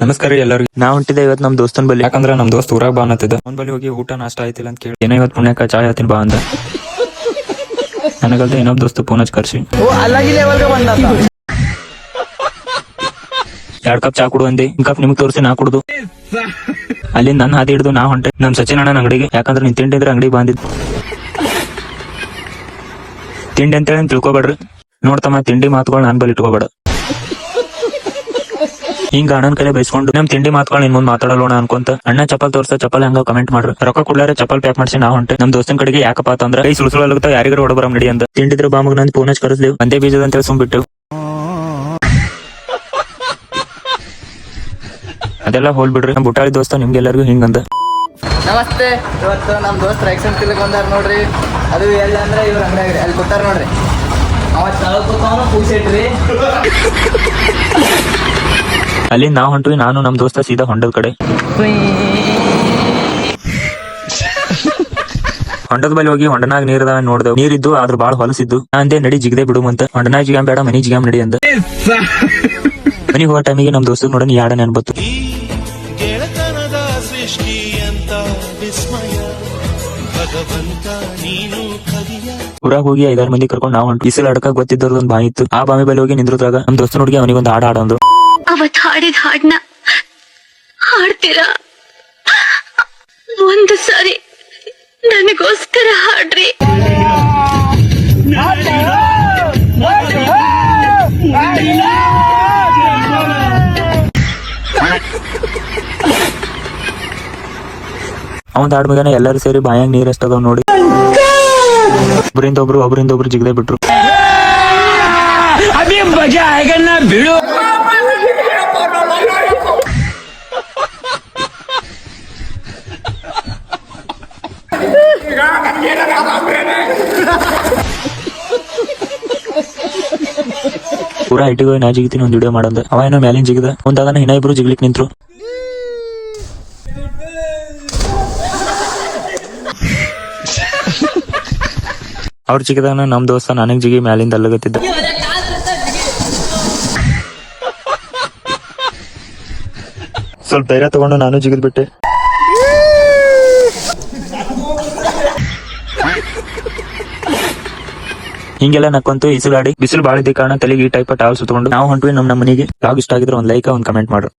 ನಮಸ್ಕಾರ ಎಲ್ಲರಿಗೂ. ನಾ ಹೊಂಟಿದ್ದೆ ಇವತ್ತು ನಮ್ ದೋಸ್ತನ್ ಬಲ್ಲಿ, ಯಾಕಂದ್ರ ನಮ್ ದೋಸ್ತ್ ಊರಾಗ ಬಾ ಅನ್ನತ್ತಿದ್ದ. ಅವ್ನ ಬಲ್ಲಿ ಹೋಗಿ ಊಟ ನಾಷ್ಟ ಆಯ್ತಿಲ್ಲ ಅಂತ ಕೇಳಿ ಏನೋ ಇವತ್ತು ಪುಣ್ಯಕ ಚಾಯ್ ಆತಿನ್ ಬಾ ಅಂದ. ನನಗಲ್ದ ಇನ್ನೊಬ್ ದೋಸ್ತ ಫೋನ್ ಹಚ್ಚಿ ಕರ್ಸಿ 2 ಕಪ್ ಚಾ ಕೊಡು ಅಂದೆ. ಕಪ್ ನಿಮ್ಗೆ ತೋರಿಸಿ ನಾ ಕುಡ್ದು ಅಲ್ಲಿ ನನ್ನ ಹಾದಿ ಹಿಡಿದು ನಾ ಹೊಂಟೆ ನಮ್ ಸಚಿನ್ ಅಣ್ಣನ ಅಂಗಡಿಗೆ. ಯಾಕಂದ್ರೆ ನೀನ್ ತಿಂಡಿ ಇದ್ರೆ ಅಂಗಡಿ ಬಂದಿದ್ ತಿಂಡಿ ಅಂತೇಳಿ ತಿಳ್ಕೊಬೇಡ್ರಿ. ನೋಡ್ತಮ್ಮ, ತಿಂಡಿ ಮಾತುಗಳು ನಾನ್ ಬಲ್ಲಿ ಇಟ್ಕೋಬೇಡ. ಹಿಂಗ ಅಣ್ಣನ ಕೈಲೆ ಬೈಸ್ಕೊಂಡು ನಮ್ ತಿಂಡಿ ಮಾತುಗಳು ನಿನ್ ಮುಂದ್ ಮಾತಾಡೋಣ ಅನ್ಕೊಂತ ಅಣ್ಣ ಚಪ್ಪಲ್ ತೋರ್ಸ, ಚಪ್ಪಲ್ ಹಂಗ ಕಮೆಂಟ್ ಮಾಡ್ರಿ. ರೊಕ್ಕ ಕೊಡ್ಲಾರೆ ಚಪ್ಪಲ್ ಪ್ಯಾಕ್ ಮಾಡಿಸಿ ನಾ ಹೊಂಟೆ ನಮ್ ದೋಸ್ತನ್ ಕಡೆಗೆ. ಯಾಕಪ್ಪ ಅಂತಂದ್ರ ಕೈ ಸುಳ್ಸುಳಾಗುತ್ತ ಯಾರಿಗಾರ ಹೊಡಬರಂ ನಡಿ ಅಂತ. ತಿಂಡಿದ್ರ ಬಾಮಗ್ ನಂದು ಫೋನ್ ಹಚ್ಚಿ ಕರೆಸ್ದೇವ್. ಅಂದೇ ಬೀಜದ ಅಂತೇಳಿ ಸುಮ್ಬಿಟ್ಟೆವು. ಅದೆಲ್ಲ ಹೋಲ್ ಬಿಡ್ರಿ. ನಮ್ ಬುಟ್ಟಾಳಿ ದೋಸ್ತ ನಿಮ್ಗೆಲ್ಲರಿಗೂ ಹಿಂಗಂದ. ನಮಸ್ತೆ. ಇವತ್ತು ನಮ್ ದೋಸ್ತ ಎಕ್ಸನ್ ತಿಲಕ್ ಬಂದಾರ ನೋಡ್ರಿ. ಅದು ಎಲ್ಲ ಅಂದ್ರೆ ಇವ್ರ ಅಂಗಡಿಯಾಗ್ರಿ ಅಲ್ಲಿ ಕೂತಾರ ನೋಡ್ರಿ. ಅವತ್ ತಳಕೋತಾವ ಪೂಸೇಟ್ರಿ. ಅಲ್ಲಿ ನಾವ್ ಹೊಂಟ್ವಿ, ನಾನು ನಮ್ ದೋಸ್ತ ಸೀದಾ ಹೊಂಡದ ಕಡೆ. ಹೊಂಡದ ಬಳಿ ಹೋಗಿ ಹೊಂಡನಾಗ ನೀರದ ನೋಡ್ದೇವ್. ನೀರಿದ್ದು ಆದ್ರ ಬಾಳ ಹೊಲಸಿದ್ದು. ನಾ ಅಂದೆ ನಡಿ ಜಿಗದೆ ಬಿಡು ಅಂತ. ಹೊಂಡನಾಗ ಜಿಗಾಮ್ ಬೇಡ, ಮನಿ ಜಿಗಾಮ್ ನಡಿ ಅಂದ. ಮನಿ ಹೋಗೋ ಟೈಮಿಗೆ ನಮ್ ದೋಸ್ತ ನೋಡ ಯಾಡ ನೆನ್ಬತ್ತು. ಊರಾಗ ಹೋಗಿ 5-6 ಮಂದಿ ಕರ್ಕೊಂಡು ನಾವ್ ಹೊಂಟು. ಬಿಸಿಲು ಅಡಕ ಗೊತ್ತಿದ್ದವ್ರದ್ದು ಒಂದ್ ಬಾವಿ ಇತ್ತು. ಆ ಬಾವಿ ಬಳಿ ಹೋಗಿ ನಿಂದ್ರದಾಗ ನಮ್ ದೋಸ್ತ ನೋಡಿಗೆ ಅವನಿಗೊಂದು ಹಾಡು ಹಾಡಂದ್ರು. ಅವತ್ ಹಾಡಿದ ಹಾಡ್ನ ಹಾಡ್ತೀರಾ? ಒಂದು ಸಾರಿ ನನಗೋಸ್ಕರ ಹಾಡ್ರಿ. ಅವನ್ ಹಾಡ್ ಮಗನ ಎಲ್ಲರೂ ಸೇರಿ ಬಾಯಾಗ ನೀರ್ ಎಷ್ಟದವ್ ನೋಡಿ ಒಬ್ರಿಂದ ಒಬ್ರು ಜಿಗದೆ ಬಿಟ್ರು. ಪೂರಾ ಐಟಿಗೆ ಹೋಗಿ ನಾ ಜಿಗಿತೀನಿ ಒಂದ್ ವಿಡಿಯೋ ಮಾಡಂದ. ಅವ ಏನೋ ಮ್ಯಾಲಿನ ಜಿಗಿದ. ಒಂದಾಗನ ಇನ್ನ ಇಬ್ರು ಜಿಗ್ಲಿಕ್ ನಿಂತ್ರು. ಅವ್ರ ಜಿಗಿದಾನ ನಮ್ ದೋಸ್ತ ನನಗ್ ಜಿಗಿ ಮ್ಯಾಲಿಂದ ಅಲ್ಲಗತ್ತಿದ್ದ. ಸ್ವಲ್ಪ ಧೈರ್ಯ ತಗೊಂಡು ನಾನು ಜಿಗಿದ್ ಬಿಟ್ಟೆ. ಹಿಂಗೆಲ್ಲ ನಕ್ಕೊಂತು ಈಸುಗಾಡಿ ಬಿಸಿಲು ಬಾಳಿದ್ದ ಕಾರಣ ತಲೆಗೆ ಈ ಟೈಪ್ ಟಾವಲ್ ಸುತ್ತಕೊಂಡು ನಾವು ಹೊಂಟ್ವಿ ನಮ್ಮ ಮನೆಗೆ. ಬ್ಲಾಗ್ ಇಷ್ಟ ಆಗಿದ್ರೆ ಒಂದ್ ಲೈಕ್ ಒಂದ್ ಕಮೆಂಟ್ ಮಾಡ್ರಿ.